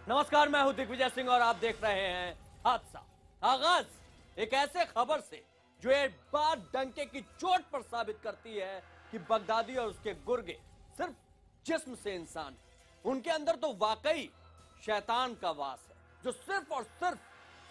नमस्कार, मैं हूं दिग्विजय सिंह और आप देख रहे हैं हादसा। आगाज एक ऐसे खबर से जो एक बार डंके की चोट पर साबित करती है कि बगदादी और उसके गुर्गे सिर्फ जिस्म से इंसान हैं। उनके अंदर तो वाकई शैतान का वास है जो सिर्फ और सिर्फ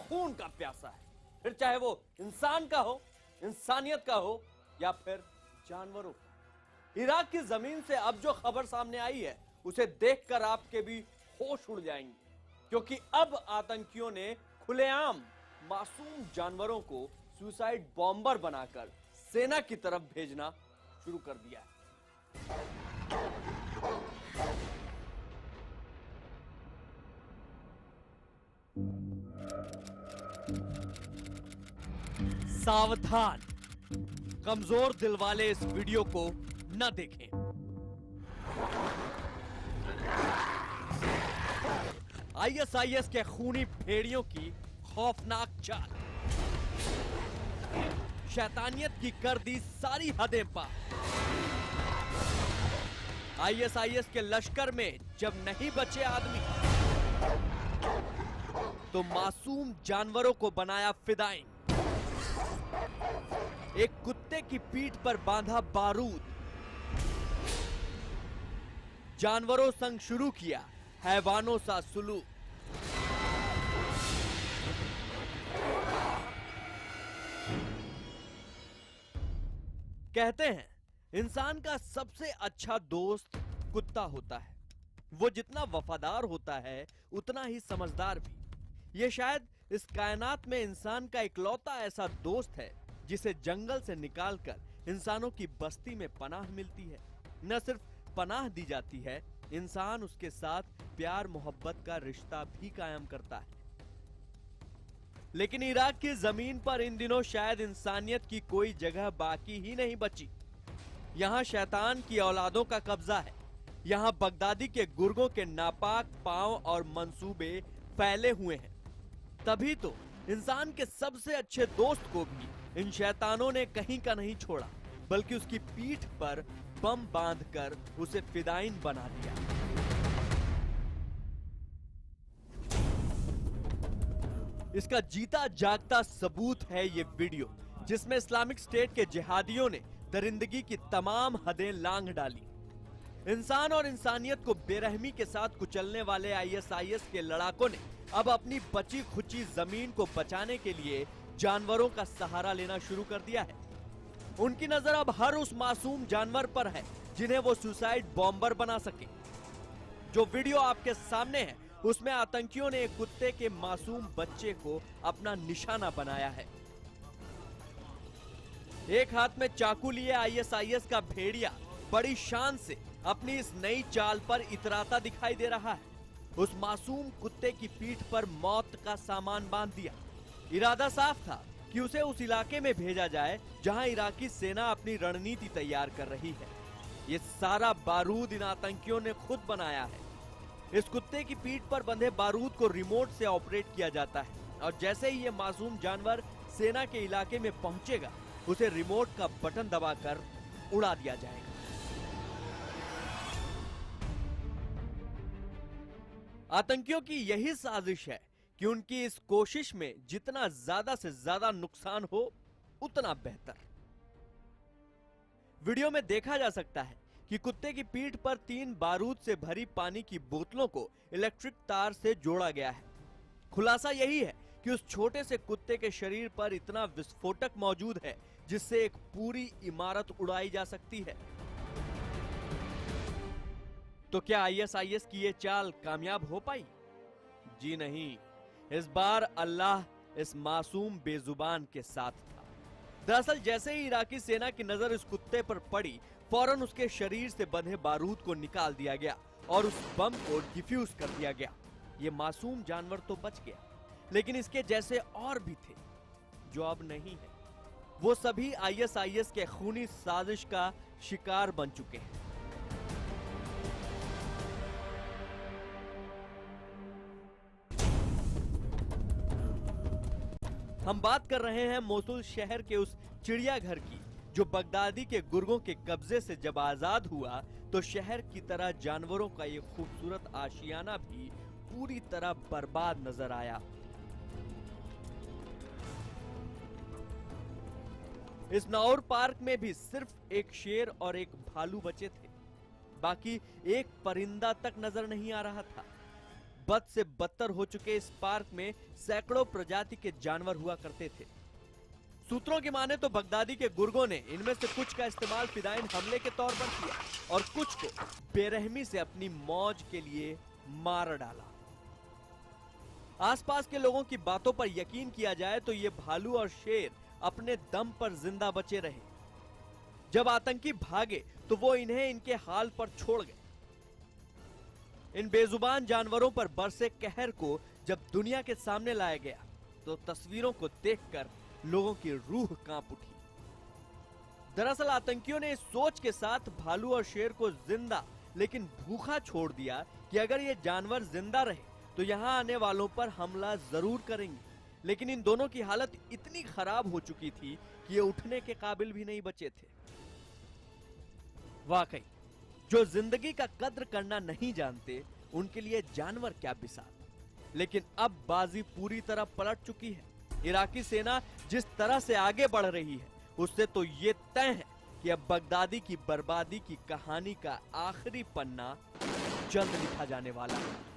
खून का प्यासा है, फिर चाहे वो इंसान का हो, इंसानियत का हो या फिर जानवरों का। इराक की जमीन से अब जो खबर सामने आई है उसे देखकर आपके भी होश उड़ जाएंगे, क्योंकि अब आतंकियों ने खुलेआम मासूम जानवरों को सुसाइड बॉम्बर बनाकर सेना की तरफ भेजना शुरू कर दिया है। सावधान, कमजोर दिल वाले इस वीडियो को न देखें। आईएसआईएस के खूनी भेड़ियों की खौफनाक चाल, शैतानियत की कर दी सारी हदें पार। आईएसआईएस के लश्कर में जब नहीं बचे आदमी तो मासूम जानवरों को बनाया फिदाइन। एक कुत्ते की पीठ पर बांधा बारूद, जानवरों संग शुरू किया हैवानों सा सुलूक। कहते हैं इंसान का सबसे अच्छा दोस्त कुत्ता होता है। वो जितना वफादार होता है उतना ही समझदार भी। ये शायद इस कायनात में इंसान का इकलौता ऐसा दोस्त है जिसे जंगल से निकालकर इंसानों की बस्ती में पनाह मिलती है। न सिर्फ पनाह दी जाती है, इंसान उसके साथ प्यार मोहब्बत का रिश्ता भी कायम करता है। लेकिन इराक की जमीन पर इन दिनों शायद इंसानियत की कोई जगह बाकी ही नहीं बची। यहां शैतान की औलादों का कब्जा है। यहां बगदादी के गुर्गों के नापाक पांव और मंसूबे फैले हुए हैं। तभी तो इंसान के सबसे अच्छे दोस्त को भी इन शैतानों ने कहीं का नहीं छोड़ा, बल्कि उसकी पीठ पर बम बांधकर उसे फिदाइन बना दिया। इसका जीता जागता सबूत है ये वीडियो, जिसमें इस्लामिक स्टेट के जिहादियों ने दरिंदगी की तमाम हदें लांघ डाली। इंसान और इंसानियत को बेरहमी के साथ कुचलने वाले आईएसआईएस के लड़ाकों ने अब अपनी बची खुची जमीन को बचाने के लिए जानवरों का सहारा लेना शुरू कर दिया है। उनकी नजर अब हर उस मासूम जानवर पर है जिन्हें वो सुसाइड बॉम्बर बना सके। जो वीडियो आपके सामने है उसमें आतंकियों ने एक कुत्ते के मासूम बच्चे को अपना निशाना बनाया है। एक हाथ में चाकू लिए आईएसआईएस का भेड़िया बड़ी शान से अपनी इस नई चाल पर इतराता दिखाई दे रहा है। उस मासूम कुत्ते की पीठ पर मौत का सामान बांध दिया। इरादा साफ था कि उसे उस इलाके में भेजा जाए जहां इराकी सेना अपनी रणनीति तैयार कर रही है। ये सारा बारूद इन आतंकियों ने खुद बनाया है। इस कुत्ते की पीठ पर बंधे बारूद को रिमोट से ऑपरेट किया जाता है और जैसे ही ये मासूम जानवर सेना के इलाके में पहुंचेगा उसे रिमोट का बटन दबाकर उड़ा दिया जाएगा। आतंकियों की यही साजिश है कि उनकी इस कोशिश में जितना ज्यादा से ज्यादा नुकसान हो उतना बेहतर। वीडियो में देखा जा सकता है कि कुत्ते की पीठ पर 3 बारूद से भरी पानी की बोतलों को इलेक्ट्रिक तार से जोड़ा गया है। खुलासा यही है कि उस छोटे से कुत्ते के शरीर पर इतना विस्फोटक मौजूद है जिससे एक पूरी इमारत उड़ाई जा सकती है। तो क्या आईएसआईएस की ये चाल कामयाब हो पाई? जी नहीं, इस बार अल्लाह इस मासूम बेजुबान के साथ था। दरअसल जैसे ही इराकी सेना की नजर इस कुत्ते पर पड़ी, फौरन उसके शरीर से बंधे बारूद को निकाल दिया गया और उस बम को डिफ्यूज कर दिया गया। ये मासूम जानवर तो बच गया, लेकिन इसके जैसे और भी थे जो अब नहीं है। वो सभी आईएसआईएस के खूनी साजिश का शिकार बन चुके हैं। हम बात कर रहे हैं मोसुल शहर के उस चिड़ियाघर की जो बगदादी के गुर्गों के कब्जे से जब आजाद हुआ तो शहर की तरह जानवरों का ये खूबसूरत आशियाना भी पूरी तरह बर्बाद नजर आया। इस नाउर पार्क में भी सिर्फ एक शेर और एक भालू बचे थे, बाकी एक परिंदा तक नजर नहीं आ रहा था। बद से बदतर हो चुके इस पार्क में सैकड़ों प्रजाति के जानवर हुआ करते थे। सूत्रों की माने तो बगदादी के गुर्गों ने इनमें से कुछ का इस्तेमाल फिदाइन हमले के तौर पर किया और कुछ को बेरहमी से अपनी मौज के लिए मार डाला। आसपास के लोगों की बातों पर यकीन किया जाए तो ये भालू और शेर अपने दम पर जिंदा बचे रहे। जब आतंकी भागे तो वो इन्हें इनके हाल पर छोड़ गए। इन बेजुबान जानवरों पर बरसे कहर को जब दुनिया के सामने लाया गया तो तस्वीरों को देखकर लोगों की रूह कांप उठी। दरअसल आतंकियों ने इस सोच के साथ भालू और शेर को जिंदा लेकिन भूखा छोड़ दिया कि अगर ये जानवर जिंदा रहे तो यहां आने वालों पर हमला जरूर करेंगे। लेकिन इन दोनों की हालत इतनी खराब हो चुकी थी कि ये उठने के काबिल भी नहीं बचे थे। वाकई जो जिंदगी का कद्र करना नहीं जानते उनके लिए जानवर क्या बिसात। लेकिन अब बाजी पूरी तरह पलट चुकी है। इराकी सेना जिस तरह से आगे बढ़ रही है उससे तो ये तय है कि अब बगदादी की बर्बादी की कहानी का आखिरी पन्ना जल्द लिखा जाने वाला है।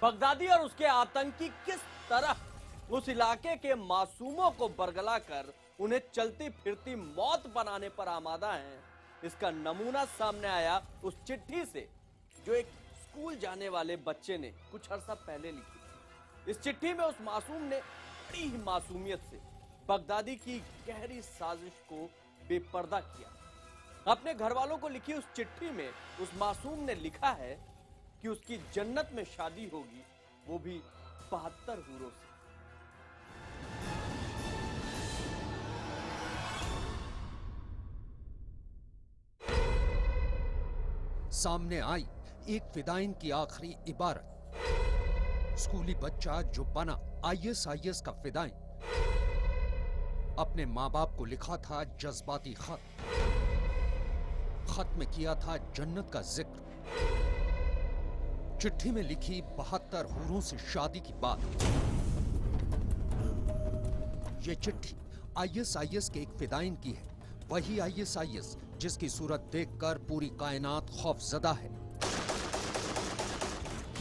बगदादी और उसके आतंकी किस तरह उस इलाके के मासूमों को बरगला कर उन्हें चलती फिरती मौत बनाने पर आमादा हैं, इसका नमूना सामने आया उस चिट्ठी से जो एक स्कूल जाने वाले बच्चे ने कुछ अरसा पहले लिखी। इस चिट्ठी में उस मासूम ने बड़ी ही मासूमियत से बगदादी की गहरी साजिश को बेपर्दा किया। अपने घर वालों को लिखी उस चिट्ठी में उस मासूम ने लिखा है कि उसकी जन्नत में शादी होगी, वो भी 72 हूरों से। सामने आई एक फिदाइन की आखिरी इबारत। स्कूली बच्चा जो बना ISIS का फिदाइन, अपने माँ बाप को लिखा था जज्बाती खत। खत में किया था जन्नत का जिक्र। चिट्ठी में लिखी 72 हूरों से शादी की बात। यह चिट्ठी ISIS के एक फिदाइन की है, वही ISIS जिसकी सूरत देखकर पूरी कायनात खौफजदा है।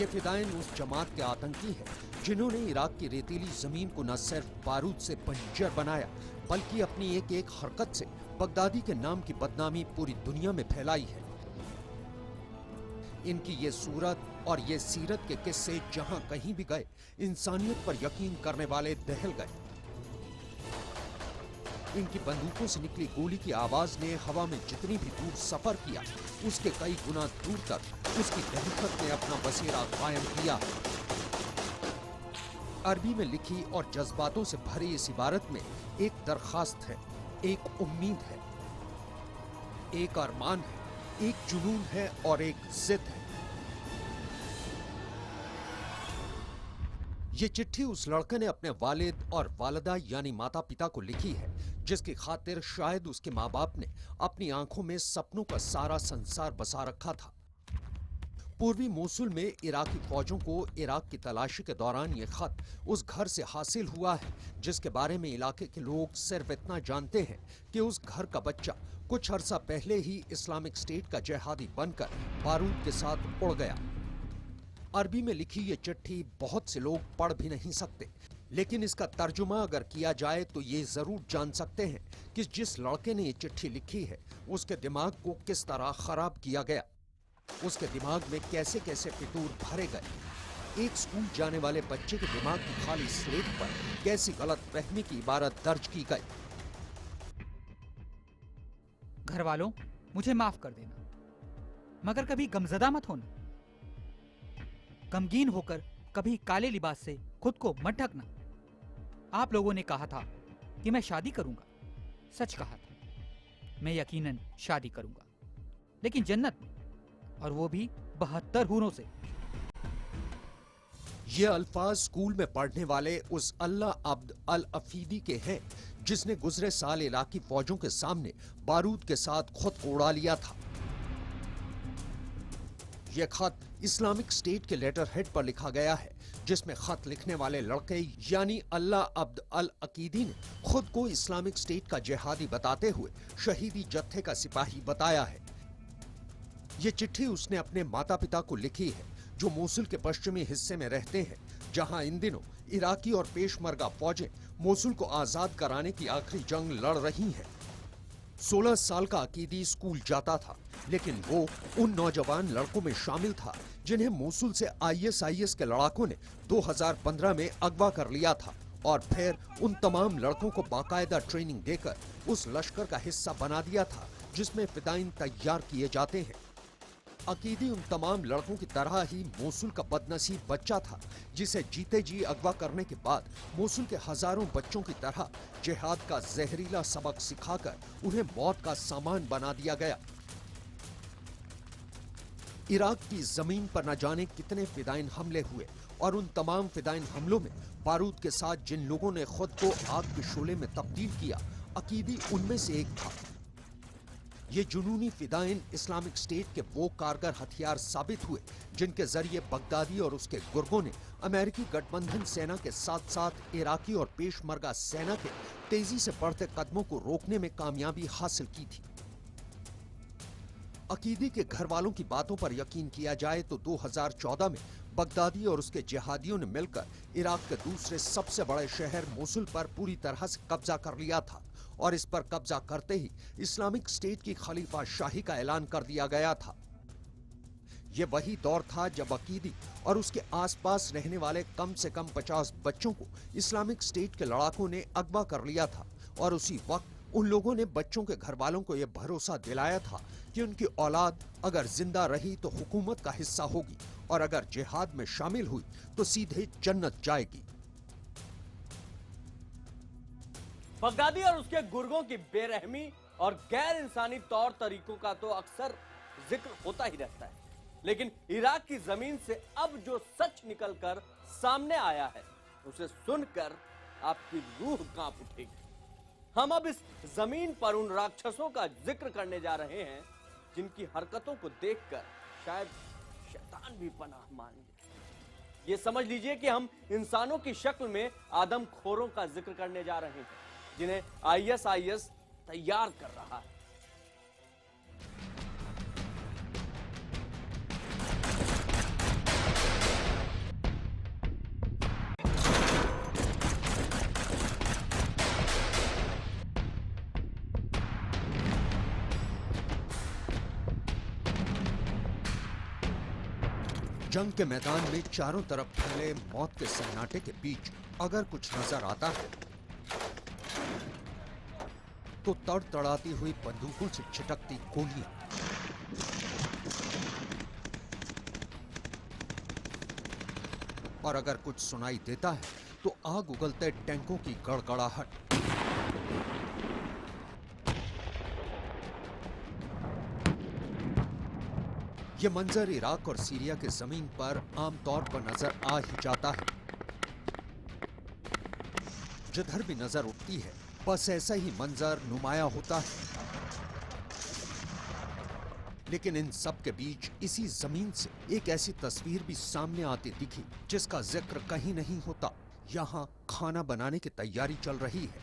ये फिदाइन उस जमात के आतंकी है जिन्होंने इराक की रेतीली जमीन को न सिर्फ बारूद से बंजर बनाया बल्कि अपनी एक एक हरकत से बगदादी के नाम की बदनामी पूरी दुनिया में फैलाई है। इनकी ये सूरत और ये सीरत के किस्से जहां कहीं भी गए इंसानियत पर यकीन करने वाले दहल गए। इनकी बंदूकों से निकली गोली की आवाज ने हवा में जितनी भी दूर सफर किया उसके कई गुना दूर तक उसकी दहशत ने अपना बसेरा कायम किया। अरबी में लिखी और जज्बातों से भरी इस इबारत में एक दरखास्त है, एक उम्मीद है, एक अरमान है, एक जुनून है और एक जिद है। ये चिट्ठी उस लड़के ने अपने वालिद और वालिदा यानी माता पिता को लिखी है जिसकी खातिर शायद उसके माँ बाप ने अपनी आंखों में सपनों का सारा संसार बसा रखा था। पूर्वी मोसुल में इराकी फौजों को इराक की तलाशी के दौरान ये खत उस घर से हासिल हुआ है जिसके बारे में इलाके के लोग सिर्फ इतना जानते हैं कि उस घर का बच्चा कुछ अरसा पहले ही इस्लामिक स्टेट का जिहादी बनकर बारूद के साथ उड़ गया। अरबी में लिखी ये चिट्ठी बहुत से लोग पढ़ भी नहीं सकते, लेकिन इसका तर्जुमा अगर किया जाए तो ये जरूर जान सकते हैं कि जिस लड़के ने ये चिट्ठी लिखी है उसके दिमाग को किस तरह खराब किया गया, उसके दिमाग में कैसे कैसे फितूर भरे गए। एक स्कूल जाने वाले बच्चे के दिमाग की खाली स्लेट पर कैसी गलत फहमी की इबारत दर्ज की गई। घर वालों, मुझे माफ कर देना, मगर कभी गमजदा मत होना। गमगीन होकर कभी काले लिबास से खुद को मत ढकना। आप लोगों ने कहा था कि मैं शादी करूंगा, सच कहा था। मैं यकीनन शादी करूंगा, लेकिन जन्नत में, और वो भी 72 हूरों से। ये अल्फाज स्कूल में पढ़ने वाले उस अल्लाह अब्द अल अफीदी के हैं जिसने गुजरे साल इलाकी फौजों के सामने बारूद के साथ खुद को उड़ा लिया था। यह खत इस्लामिक स्टेट के लेटर हेड पर लिखा गया है, जिसमें खत लिखने वाले लड़के यानी अल्लाह अब्द अल अकीदी ने खुद को इस्लामिक स्टेट का जिहादी बताते हुए शहीदी जत्थे का सिपाही बताया है। ये चिट्ठी उसने अपने माता पिता को लिखी है, जो मोसुल के पश्चिमी हिस्से में रहते हैं, जहां इन दिनों इराकी और पेशमर्गा फौजें मोसुल को आजाद कराने की आखिरी जंग लड़ रही हैं। 16 साल का अकीदी स्कूल जाता था, लेकिन वो उन नौजवान लड़कों में शामिल था जिन्हें मोसुल से आईएसआईएस के लड़ाकों ने 2015 में अगवा कर लिया था और फिर उन तमाम लड़कों को बाकायदा ट्रेनिंग देकर उस लश्कर का हिस्सा बना दिया था जिसमें फिदाइन तैयार किए जाते हैं। अकीदी उन तमाम लड़कों की तरह ही मोसुल का बदनसीब बच्चा था, जिसे जीते जी अगवा करने के बाद मोसुल के हजारों बच्चों की तरह जिहाद का जहरीला सबक सिखाकर उन्हें मौत का सामान बना दिया गया। इराक की जमीन पर न जाने कितने फिदाइन हमले हुए और उन तमाम फिदाइन हमलों में बारूद के साथ जिन लोगों ने खुद को आग के शोले में तब्दील किया, अकीदी उनमें से एक था। ये जुनूनी फिदाइन इस्लामिक स्टेट के वो कारगर हथियार साबित हुए जिनके जरिए बगदादी और उसके गुर्गों ने अमेरिकी गठबंधन सेना के साथ साथ इराकी और पेशमर्गा सेना के तेजी से बढ़ते कदमों को रोकने में कामयाबी हासिल की थी। अकीदी के घर वालों की बातों पर यकीन किया जाए तो 2014 में बगदादी और उसके जिहादियों ने मिलकर इराक के दूसरे सबसे बड़े शहर मोसुल पर पूरी तरह से कब्जा कर लिया था और इस पर कब्जा करते ही इस्लामिक स्टेट की खलीफा शाही का ऐलान कर दिया गया था। यह वही दौर था जब अकीदी और उसके आसपास रहने वाले कम से कम 50 बच्चों को इस्लामिक स्टेट के लड़ाकों ने अगवा कर लिया था और उसी वक्त उन लोगों ने बच्चों के घर वालों को यह भरोसा दिलाया था कि उनकी औलाद अगर जिंदा रही तो हुकूमत का हिस्सा होगी और अगर जिहाद में शामिल हुई तो सीधे जन्नत जाएगी। बगदादी और उसके गुर्गों की बेरहमी और गैर इंसानी तौर तरीकों का तो अक्सर जिक्र होता ही रहता है, लेकिन इराक की जमीन से अब जो सच निकलकर सामने आया है उसे सुनकर आपकी रूह कांप उठेगी। हम अब इस जमीन पर उन राक्षसों का जिक्र करने जा रहे हैं जिनकी हरकतों को देखकर शायद शैतान भी पनाह मान ले। ये समझ लीजिए कि हम इंसानों की शक्ल में आदमखोरों का जिक्र करने जा रहे हैं जिन्हें आईएसआईएस तैयार कर रहा है। जंग के मैदान में चारों तरफ फैले मौत के सन्नाटे के बीच अगर कुछ नजर आता है तो तड़तड़ाती हुई बंदूकों से छिटकती गोलियां, और अगर कुछ सुनाई देता है तो आग उगलते टैंकों की गड़गड़ाहट। यह मंजर इराक और सीरिया के जमीन पर आमतौर पर नजर आ ही जाता है। जिधर भी नजर उठती है बस ऐसा ही मंजर नुमाया होता है। लेकिन इन सब के बीच इसी जमीन से एक ऐसी तस्वीर भी सामने आती दिखी जिसका जिक्र कहीं नहीं होता। यहाँ खाना बनाने की तैयारी चल रही है।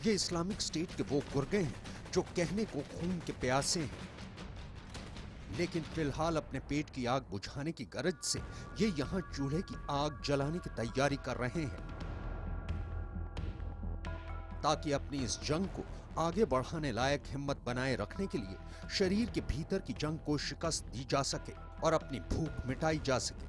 ये इस्लामिक स्टेट के वो गुर्गे हैं जो कहने को खून के प्यासे हैं, लेकिन फिलहाल अपने पेट की आग बुझाने की गरज से ये यहाँ चूल्हे की आग जलाने की तैयारी कर रहे हैं ताकि अपनी इस जंग को आगे बढ़ाने लायक हिम्मत बनाए रखने के लिए शरीर के भीतर की जंग को शिकस्त दी जा सके और अपनी भूख मिटाई जा सके।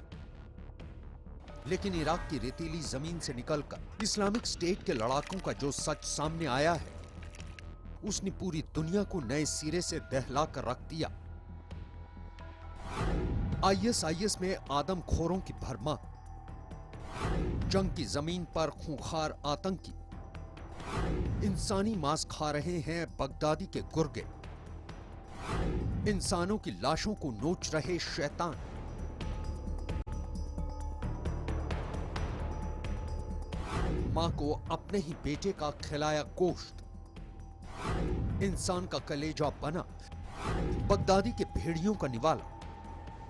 लेकिन इराक की रेतीली जमीन से निकलकर इस्लामिक स्टेट के लड़ाकों का जो सच सामने आया है उसने पूरी दुनिया को नए सिरे से दहला कर रख दिया। आईएसआईएस में आदमखोरों की भरमार, जंग की जमीन पर खूंखार आतंकी, इंसानी मांस खा रहे हैं बगदादी के गुर्गे, इंसानों की लाशों को नोच रहे शैतान, मां को अपने ही बेटे का खिलाया गोश्त, इंसान का कलेजा बना बगदादी के भेड़ियों का निवाला,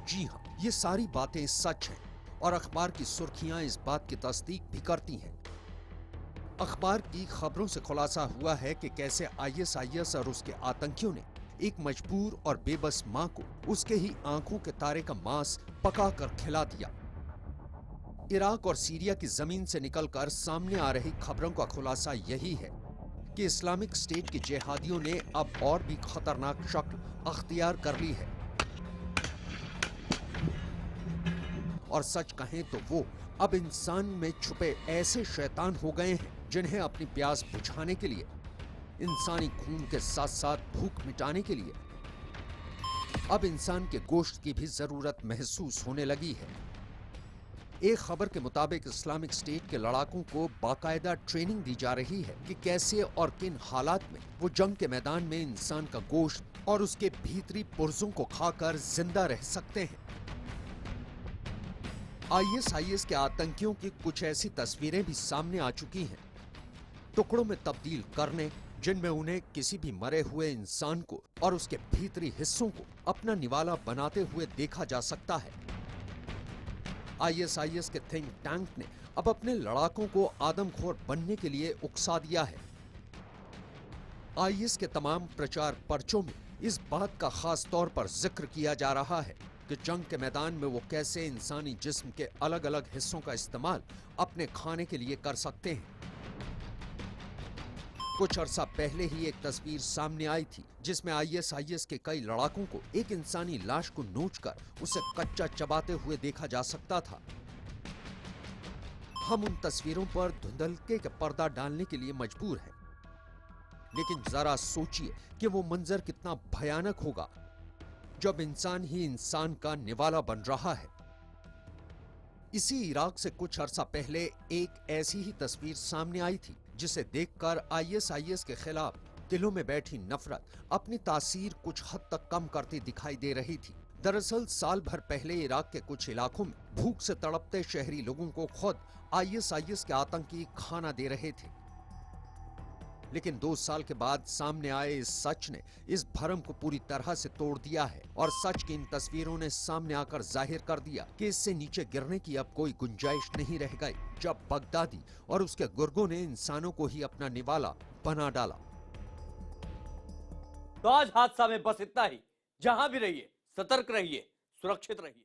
जी हाँ, ये सारी बातें सच हैं और अखबार की सुर्खियां इस बात की तस्दीक भी करती हैं। अखबार की खबरों से खुलासा हुआ है कि कैसे आईएसआईएस और उसके आतंकियों ने एक मजबूर और बेबस मां को उसके ही आंखों के तारे का मांस पकाकर खिला दिया। इराक और सीरिया की जमीन से निकलकर सामने आ रही खबरों का खुलासा यही है कि इस्लामिक स्टेट के जिहादियों ने अब और भी खतरनाक शक्ल अख्तियार कर ली है। और सच कहें तो वो अब इंसान में छुपे ऐसे शैतान हो गए हैं जिन्हें अपनी प्यास बुझाने के लिए, इंसानी खून के साथ साथ भूख मिटाने के लिए अब इंसान के गोश्त की भी जरूरत महसूस होने लगी है। एक खबर के मुताबिक इस्लामिक स्टेट के लड़ाकों को बाकायदा ट्रेनिंग दी जा रही है कि कैसे और किन हालात में वो जंग के मैदान में इंसान का गोश्त और उसके भीतरी पुर्जों को खाकर जिंदा रह सकते हैं। आईएसआईएस के आतंकियों की कुछ ऐसी तस्वीरें भी सामने आ चुकी हैं, टुकड़ों में तब्दील करने जिनमें उन्हें किसी भी मरे हुए इंसान को और उसके भीतरी हिस्सों को अपना निवाला बनाते हुए देखा जा सकता है। आईएसआईएस के थिंक टैंक ने अब अपने लड़ाकों को आदमखोर बनने के लिए उकसा दिया है। आईएस के तमाम प्रचार पर्चों में इस बात का खास तौर पर जिक्र किया जा रहा है कि जंग के मैदान में वो कैसे इंसानी जिस्म के अलग अलग हिस्सों का इस्तेमाल अपने खाने के लिए कर सकते हैं। कुछ अरसा पहले ही एक तस्वीर सामने आई थी जिसमें आईएसआईएस के कई लड़ाकों को एक इंसानी लाश को नोचकर उसे कच्चा चबाते हुए देखा जा सकता था। हम उन तस्वीरों पर धुंधलके का पर्दा डालने के लिए मजबूर हैं, लेकिन जरा सोचिए कि वो मंजर कितना भयानक होगा जब इंसान ही इंसान का निवाला बन रहा है। इसी इराक से कुछ अरसा पहले एक ऐसी ही तस्वीर सामने आई थी जिसे देखकर आईएसआईएस के खिलाफ दिलों में बैठी नफरत अपनी तासीर कुछ हद तक कम करती दिखाई दे रही थी। दरअसल साल भर पहले इराक के कुछ इलाकों में भूख से तड़पते शहरी लोगों को खुद आईएसआईएस के आतंकी खाना दे रहे थे, लेकिन 2 साल के बाद सामने आए इस सच ने इस भरम को पूरी तरह से तोड़ दिया है और सच की इन तस्वीरों ने सामने आकर जाहिर कर दिया कि इससे नीचे गिरने की अब कोई गुंजाइश नहीं रह गई, जब बगदादी और उसके गुर्गों ने इंसानों को ही अपना निवाला बना डाला। तो आज हादसा में बस इतना ही। जहां भी रहिए, सतर्क रहिए, सुरक्षित रहिए।